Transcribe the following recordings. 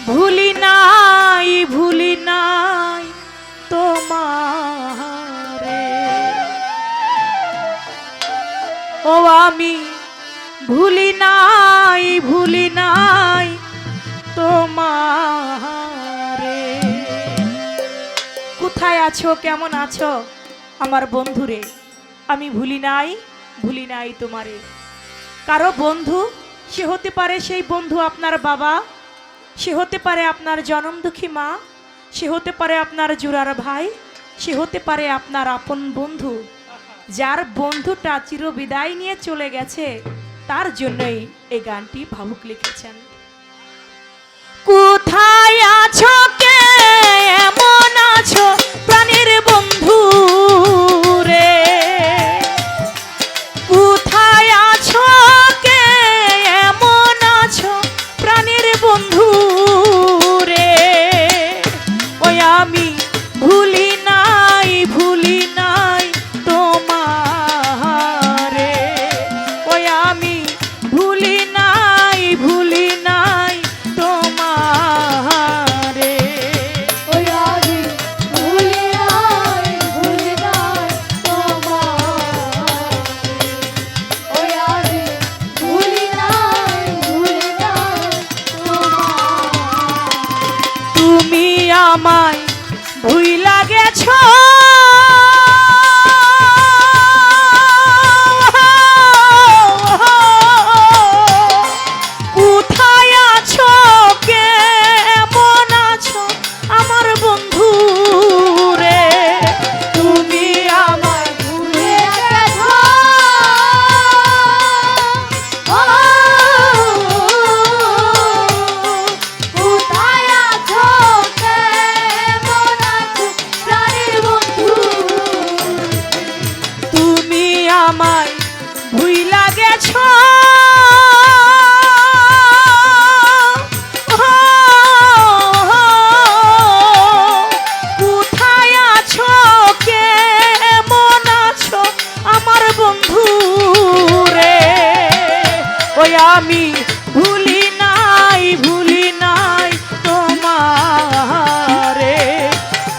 ভুলি নাই তোমারে। ও আমি ভুলি নাই তোমারে। কোথায় আছো, কেমন আছো আমার বন্ধুরে? আমি ভুলি নাই তোমারে। কারো বন্ধু সে হতে পারে, সেই বন্ধু আপনার বাবা, সে হতে পারে আপনার জনমদুঃখী মা, সে হতে পারে আপনার জুরার ভাই, সে হতে পারে আপনার আপন বন্ধু। যার বন্ধুটা চিরবিদায় নিয়ে চলে গেছে তার জন্যই এই গানটি ভাবুক লিখেছেন। কোথায় আছো, কে এমন আছো প্রাণের বন্ধু রে? কোথায় আছো, কে এমন আছো প্রাণের বন্ধু রে? ওই আমি ভুলি নাই তোমারে। ওই আমি ভুলি নাই তোমারে। ওই আমি ভুলি নাই তোমারে। ওই আমি ভুলি নাই তোমারে। তুমি আমায় ভুইলা গেছো, কোথায় আছো, কেমন আছো আমার বন্ধু রে? তুমি আমায় ভুলে গেছো, কোথায় আছো, কেমন আছো প্রাণের বন্ধু? তুমি আমায় ভুইলা গেছো, কোথায় আছো, কেমন আছো আমার বন্ধু রে? ওই আমি ভুলি নাই তোমারে।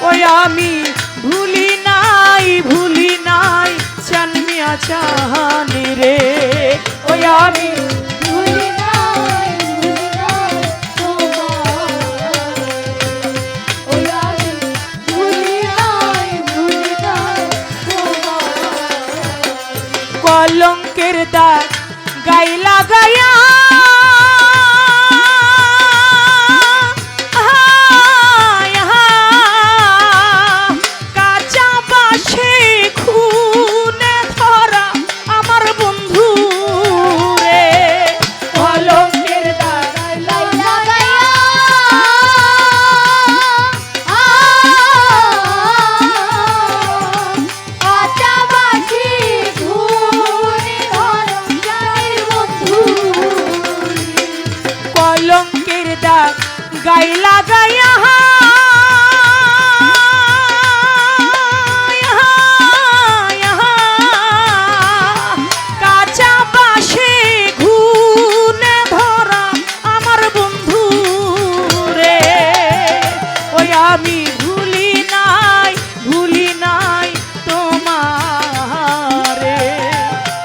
ওই আমি ভুলি নাই চানমিয়া চাহানি রে। ওই আমি ভুলি নাই তোমারে। ওই আমি ভুলি নাই তোমারে। কলঙ্কের দাগ গায়ে লাগায়া কাঁচা বাঁশে খুনে ধরা আমার বন্ধু রে। কলঙ্কের দাগ লাগায়া কাঁচা বাঁশি ঘুরে ধরো প্রাণের বন্ধু। কলঙ্কের দাগ গায়ে লাগায়া কাঁচা বাঁশে ঘুনে ধরা আমার বন্ধু রে। ওই আমি ভুলি নাই তোমারে।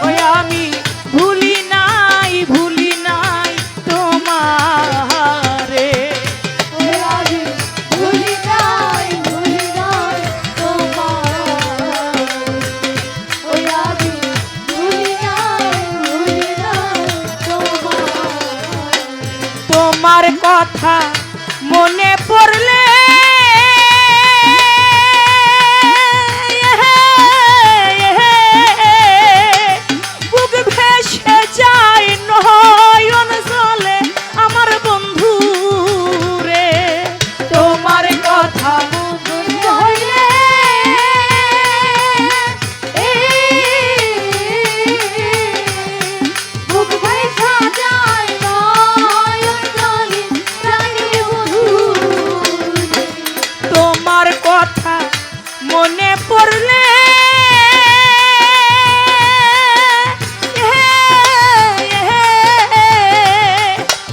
ওই আমি ভুলি নাই তোমারে। ওই আমি ভুলি নাই তোমারে। ওই আমি ভুলি নাই তোমারে। তোমার কথা মনে পড়লে বুক ভেসে যায়, নয়ন জলে আমার বন্ধু রে। তোমার কথা মনে হইলে বুক ভাইসা যায় নয়ন জলে প্রাণের বন্ধু। তোমার কথা মনে পড়লে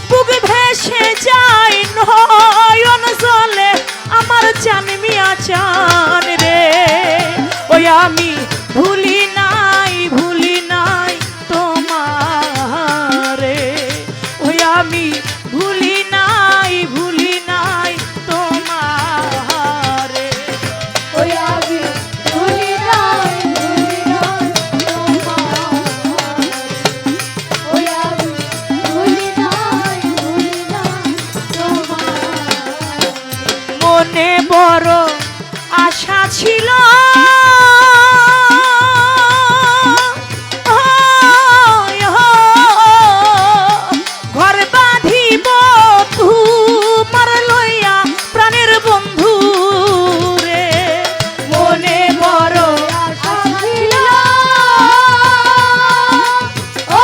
বুক ভেসে ভেসে যায় নয়ন জলে আমার চান মিয়া চান রে। ওই আমি ভুলি নাই তোমারে, ওই আমি ভুলি নাই তোমারে। ওই আমি ভুলি নাই তোমার, ওই আমি ভুলি নাই তোমার। মনে বড় আশা ছিল ঘর বাঁধিব তোমার লইয়া প্রাণের বন্ধু রে। মনে বড় আশা ছিল, ও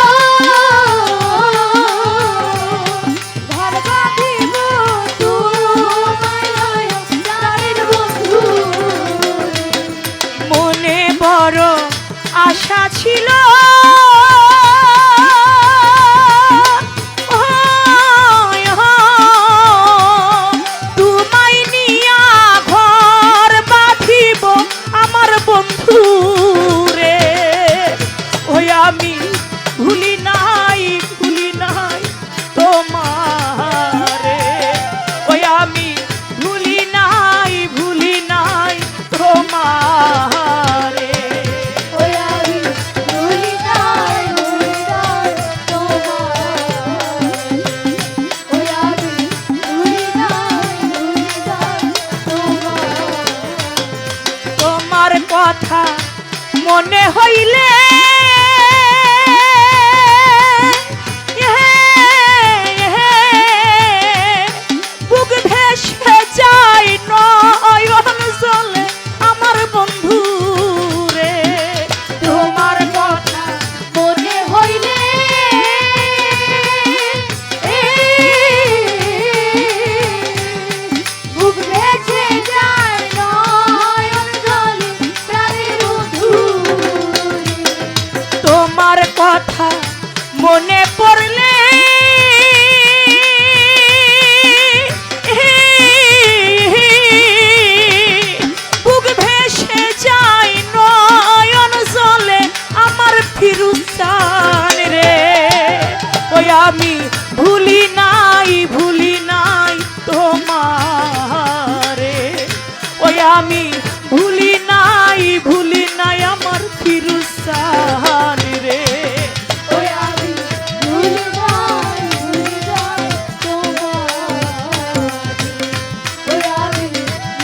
ঘর বাঁধিব তোমায় লইয়া প্রাণের বন্ধু। মনে বড় আশা ছিল তোমায় নিয়া ঘর বাঁধিব আমার বন্ধু রে। ওই আমি ভুলি নাই তোমারে, ওই আমি ভুলি নাই তোমারে। ওই আমি ভুলি নাই তোমার, ওই আমি ভুলি নাই তোমার। তোমার কথা মনে হইলে বুক ভেসে যায় নয়ন জলে আমার বন্ধু রে। তোমার কথা মনে হইলে বুক ভেসে যায় নয়ন জলে প্রাণের বন্ধু। তোমার কথা মনে পড়লে বুক ভেসে যায় নয়ন জলে আমার ফিরুস্তান রে। ওই আমি ভুলি নাই তোমারে, ওই আমি ভুলি নাই আমার ফিরুস্তান রে। ওই আমি ভুলি নাই তোমার, ওই আমি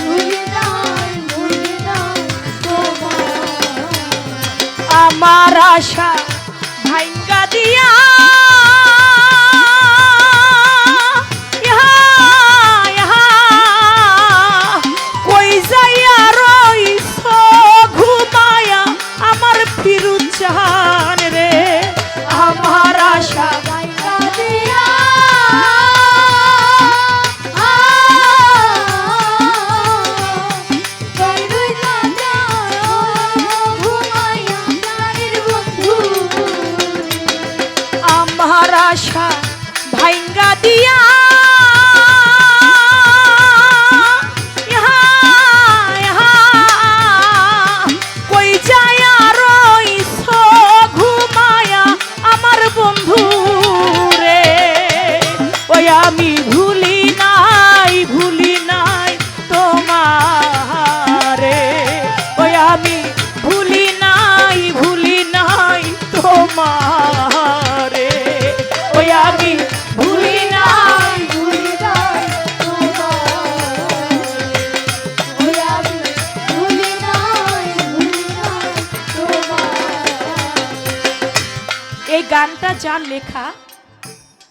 ভুলি নাই তোমার। আমার আশা ভাঙ্গা দিয়া কই যাইয়া রইছ ঘুমায়া আমার ফিরুজান রে। আমার আশা ভাইঙ্গা দিয়া কইরই না ঘুমাইয়া প্রাণের বন্ধু। আমার আশা ভাঙ্গা দিয়া কই যায়া রইছ ঘুমায়া আমার বন্ধু রে। ওই আমি ভুলি নাই তোমারে, ওই আমি ভুলি নাই তোমারে, ওই আমি ভুলি নাই। ভুলি নাই তোমার, ওই আমি ভুলি নাই তোমার। এই গানটা যার লেখা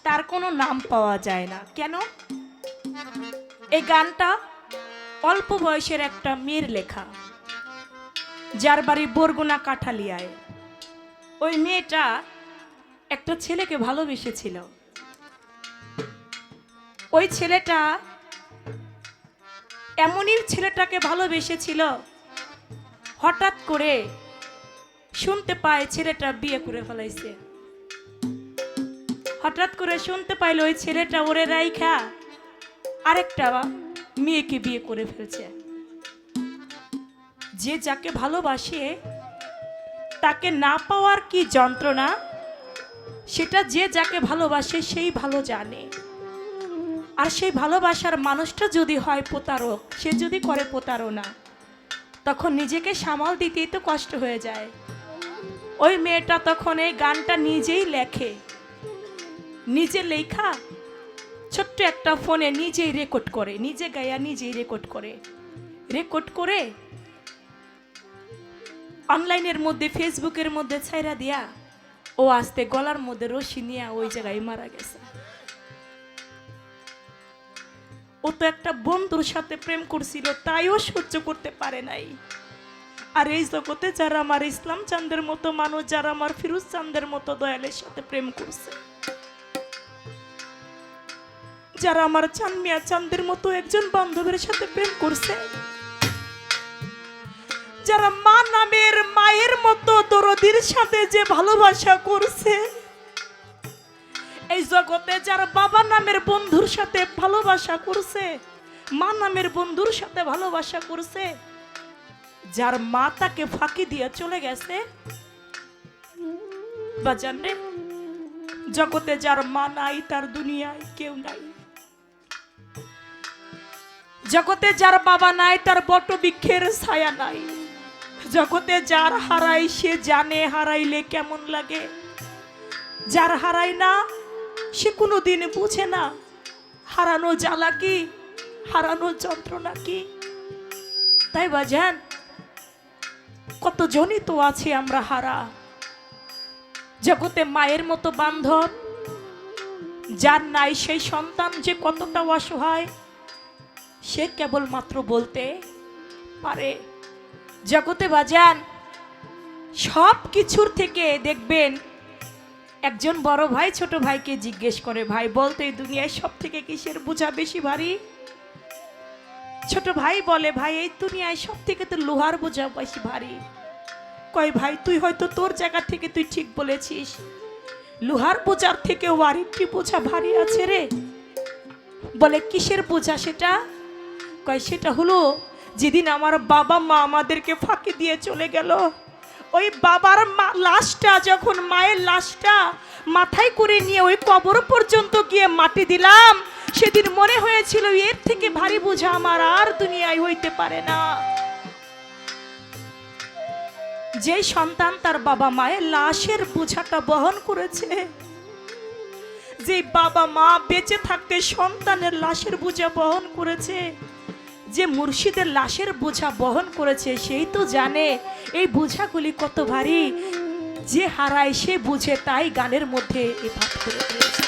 তার কোনো নাম পাওয়া যায় না কেন? এই গানটা অল্প বয়সের একটা মেয়ের লেখা, যার বাড়ি বরগুনা কাঠালিয়ায়। ওই মেয়েটা একটা ছেলেকে ভালোবেসেছিল। ওই ছেলেটা এমনই ছেলেটাকে ভালোবেসেছিল, হঠাৎ করে শুনতে পায় ছেলেটা বিয়ে করে ফেলাইছে। হঠাৎ করে শুনতে পাইল ওই ছেলেটা ওরে রাইখা আরেকটা মেয়েকে বিয়ে করে ফেলছে। যে যাকে ভালোবাসে তাকে না পাওয়ার কি যন্ত্রণা, সেটা যে যাকে ভালোবাসে সেই ভালো জানে। আর সেই ভালোবাসার মানুষটা যদি হয় প্রতারক, সে যদি করে প্রতারণা, তখন নিজেকে সামাল দিতেই তো কষ্ট হয়ে যায়। ওই মেয়েটা তখন এই গানটা নিজেই লেখে, নিজে লেখা ছোট্ট একটা ফোনে নিজেই রেকর্ড করে, নিজে গায়া নিজেই রেকর্ড করে অনলাইনের মধ্যে ফেসবুকের মধ্যে ছাইরা দিয়া ও আস্তে গলার মধ্যে রশি নিয়ে ওই জায়গায় মারা গেছে। ও তো একটা বন্ধুর সাথে প্রেম করছিল, তাইও সহ্য করতে পারে নাই। আর এই জগতে যারা আমার ইসলাম চাঁদের মতো মানুষ, যারা আমার ফিরোজ চাঁদের মতো দয়ালের সাথে প্রেম করছে, যারা আমার চানমিয়া চাঁদের মতো একজন বান্ধবের সাথে প্রেম করছে, যারা মা নামের মায়ের মতো দরদির সাথে যে ভালোবাসা করছে, এই জগতে যারা বাবা নামের বন্ধুর সাথে ভালোবাসা করছে, মা নামের বন্ধুর সাথে ভালোবাসা করছে, যার মা তাকে ফাঁকি দিয়ে চলে গেছে, বাজান রে, জগতে যার মা নাই তার দুনিয়ায় কেউ নাই। জগতে যার বাবা নাই তার বটবৃক্ষের ছায়া নাই। জগতে যার হারাই সে জানে হারাইলে কেমন লাগে, যার হারাই না সে কোনোদিন বুঝে না হারানো জ্বালা কি, হারানো যন্ত্রণা কি। তাই বাজান, কতজনই তো আছে আমরা হারা। জগতে মায়ের মতো বান্ধব যার নাই, সেই সন্তান যে কতটা অসহায় সে কেবলমাত্র বলতে পারে। জগতে বাজান সব কিছুর থেকে দেখবেন একজন বড় ভাই ছোট ভাইকে জিজ্ঞেস করে, ভাই বলতো এই দুনিয়ায় সব থেকে কিসের বোঝা বেশি ভারী? ছোট ভাই বলে, ভাই এই দুনিয়ায় সব থেকে তো লোহার বোঝা বেশি ভারী। কয় ভাই তুই হয়তো তোর জায়গা থেকে তুই ঠিক বলেছিস, লোহার বোঝার থেকে আরেকটি বোঝা ভারী আছে রে। বলে কিসের বোঝা সেটা? কয় সেটা হলো যেদিন আমার বাবা মা আমাদেরকে ফাঁকি দিয়ে চলে গেল, ওই বাবার লাশটা যখন মায়ের লাশটা মাথায় করে নিয়ে ওই কবর পর্যন্ত গিয়ে মাটি দিলাম, সেদিন মনে হয়েছিল এর থেকে ভারী বোঝা আমার আর দুনিয়ায় হইতে পারে না। যে সন্তান তার বাবা মায়ের লাশের বোঝাটা বহন করেছে, যে বাবা মা বেঁচে থাকতে সন্তানের লাশের বোঝা বহন করেছে, যে মুর্শিদের লাশের বোঝা বহন করেছে, সেই তো জানে এই বোঝাগুলি কত ভারী। যে হারায় সে বুঝে, তাই গানের মধ্যে এই ভাব করে দিয়েছে।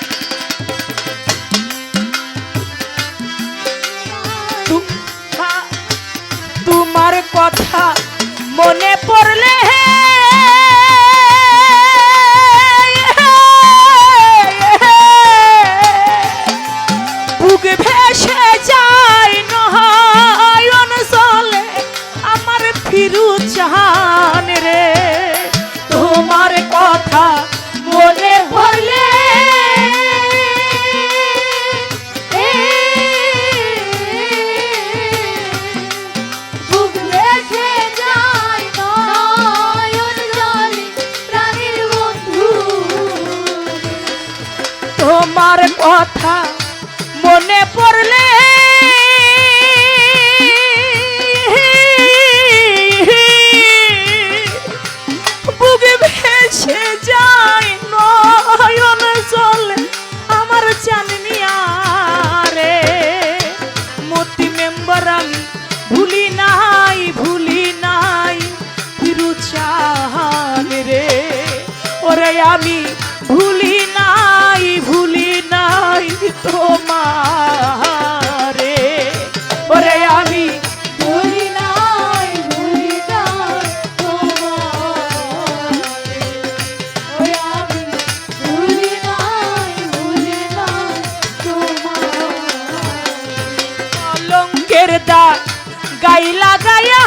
তোমার কথা মনে পড়লে বুক ভেসে যায় নয়ন জলে আমার ফিরোজ জাহান রে। তোমার কথা মনে পড়লে বুক ভেসে যায় নয়ন জলে প্রাণের বন্ধু। তোমার কথা মনে পড়লে বুক ভেসে যায় নয়ন জলে আমার জানমিয়া রে। মতি মেম্বার আমি ভুলি নাই ফিরোজ জাহান রে। ওরে আমি ভুলি নাই তোমারে। ওরে আমি ভুলি নাই তোমারে। ওই আমি ভুলি নাই তোমারে। কলঙ্কের দাগ গাইলা গায়া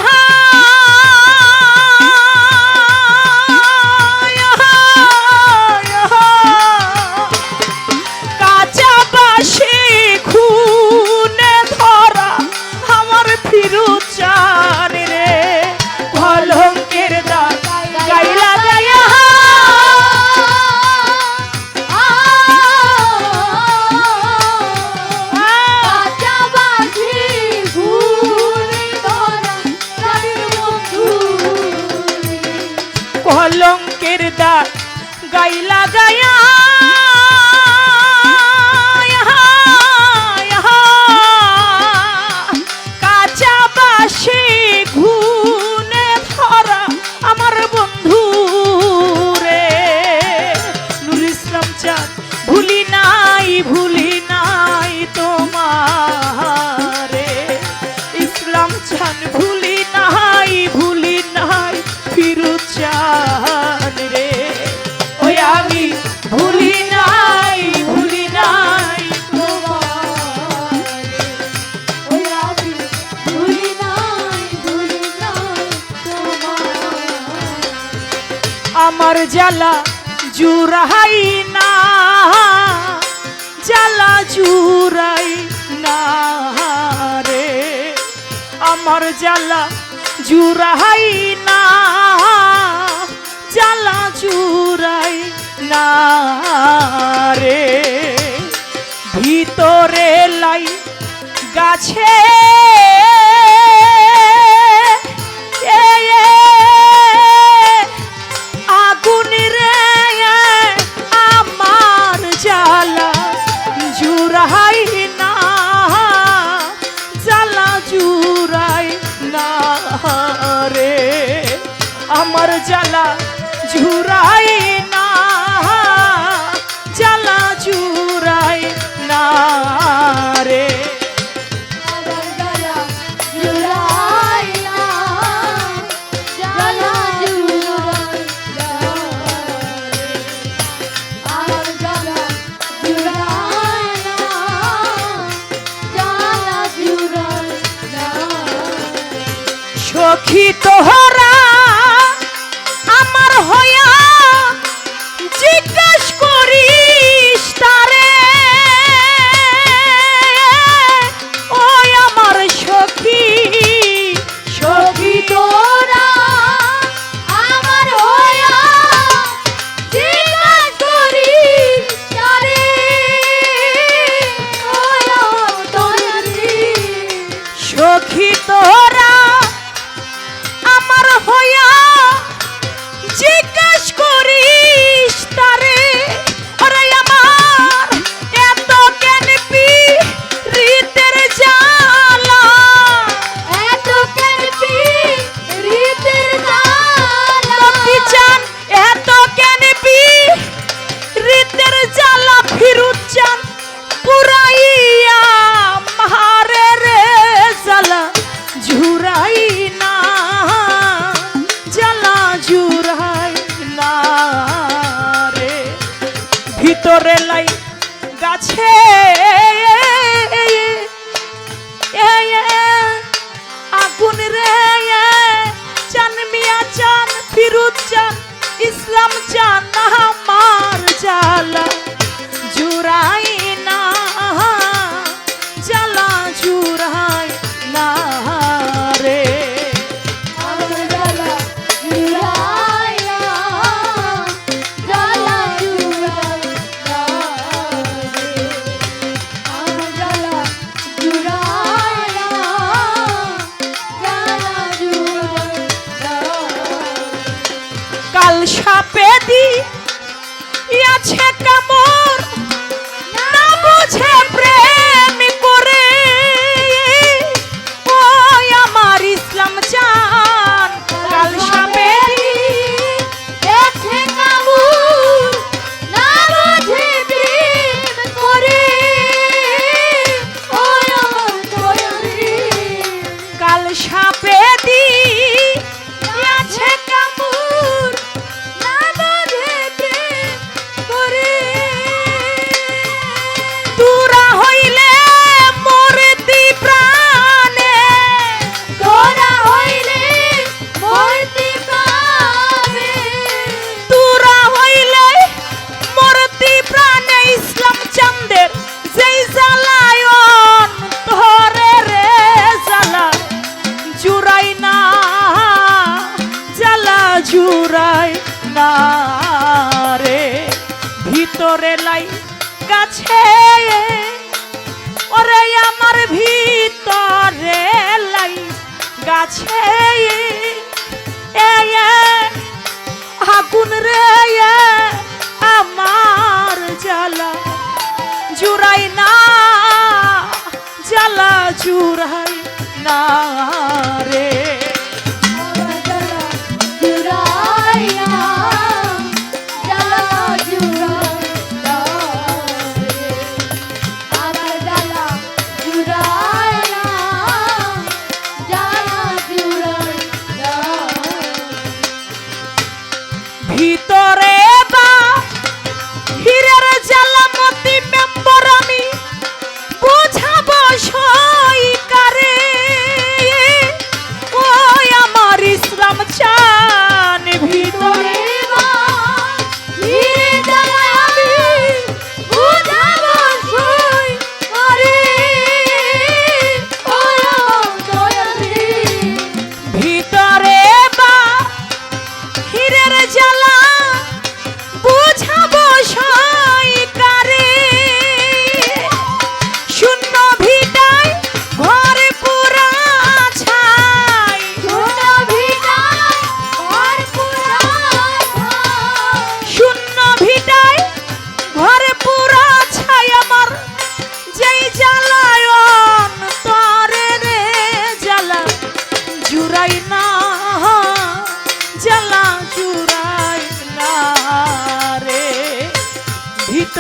আমার জ্বালা জুড়াই না, জ্বালা জুড়াই না রে, আমার জ্বালা জুড়াই না, জ্বালা জুড়াই না রে। ভিতরে লাই গাছে আগুন রে, আমার জ্বালা জুড়াই না, জ্বালা জুড়াই না রে, আমার জ্বালা জুড়াই না, জ্বালা জুড়াই না রে। আমার জ্বালা জুড়াই না, জ্বালা জুড়াই না রে। আমার জ্বালা জুড়াই না, জ্বালা জুড়াই না রে। সখী তোহরা আমার হইয়া জিজ্ঞাস করিস তারে, ওই আমার সখী, সখী তোরা আমার হইয়া জিজ্ঞাস করিস তারে, ওই আমার তরি। সখী তোরা আমার হইয়া জিজ্ঞাস করিস তারে, ওরে আমার এত কেন পীড়িতের জ্বালা, এত কেন পীড়িতের জ্বালা, মুক্তি চান এত কেন পীড়িতের জ্বালা, ফিরুত চান পুরাইয়া মারে রে, জ্বালা ঝুরাই না, জ্বালা জুড়াই না রে। ভিতরে লাই গাছে আগুন রে, চান মিয়া চান, ফিরুত চান, ইসলাম চান, আমার জ্বালা জুড়াই না, জ্বালা জুড়াই না রে। আমার জ্বালা জুড়াই না, জ্বালা জুড়াই না রে। আমার জ্বালা জুড়াই না, জ্বালা জুড়াই না রে। কাল সাপে দি আছে কামড়, না বুঝে প্রেম করে, ওই আমার ইসলাম চান, কাল সাপে দি গেছে কাবুল, না বুঝে প্রেম করে, ওই আমার তরি। কাল সাপে দি আছে কামড়, না বুঝে প্রেম করে, তুরা হইলে মরতি প্রাণে, তোরা হইলে মরতে পাবে, তুরা হইলে মরতি প্রাণে, ইসলাম চান্দের যেই জ্বালায়ন ধরে রে, জ্বালা জুড়াই না, জ্বালা জুড়াই না রে। ভিতরে লাই গাছে ওরে আমার ভিতরে লাই গাছে আগুন রে, আমার জ্বালা জুড়াই না, জ্বালা জুড়াই না রে। আমার জ্বালা জুড়াই না, জ্বালা জুড়াই না রে। আমার জ্বালা জুড়াই না, জ্বালা জুড়াই না রে। ভিতরে বা হীরের জ্বালা মতি মেম্বর আমি বুঝাবো সই কারে,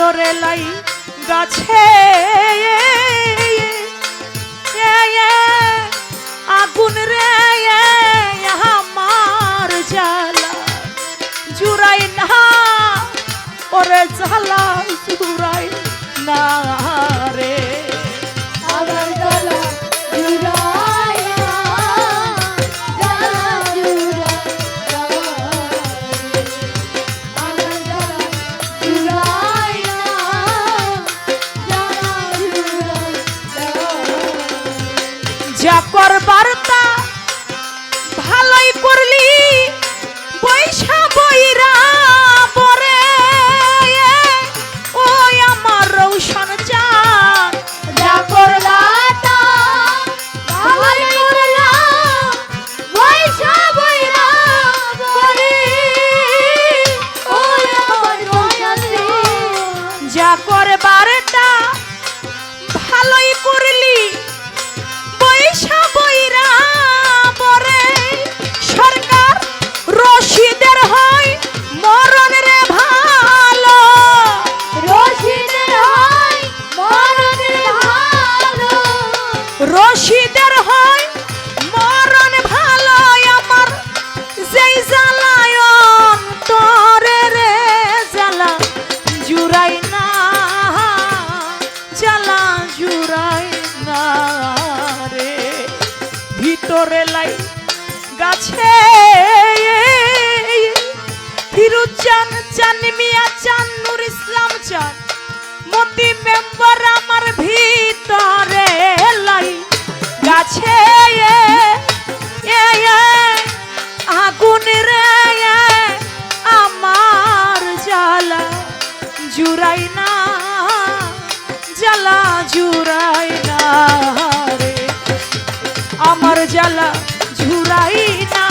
ভিতরে লাই গাছে আগুন রে আমার জ্বালা জুড়াই না ওরে জ্বালা জুড়াই না রে আমার জ্বালা জুড়াই না, জ্বালা জুড়াই না। আমার জ্বালা জুড়াই না, জ্বালা জুড়াই না। যা করবার তা ভালোই করলি বৈশা বইরা পরে ওই আমার রৌশন চান যা করলা তা ভালোই করলা, বৈশা বইরা পরে ওই আমার রোশানরে। যা করবার তা ভালোই করলি বৈশা বইরা পরে সরকার রশিদের হয় মরণ রে ভালো রশিদের হয় মরণের ভালো, রশিদের হয় মরণ ভালো আমার যেই জ্বালায়ন তোরে রে জ্বালা জুড়াই না জ্বালা জুড়াই না রে ভিতরে লাই গাছে ফিরুজ চান চান মিয়া চান নুর ইসলাম চান মতি মেম্বার আমার ভিতরে লাই গাছে আগুন রে আমার জ্বালা জুড়াই না জ্বালা জুড়াই না রে আমার জ্বালা জুড়াই না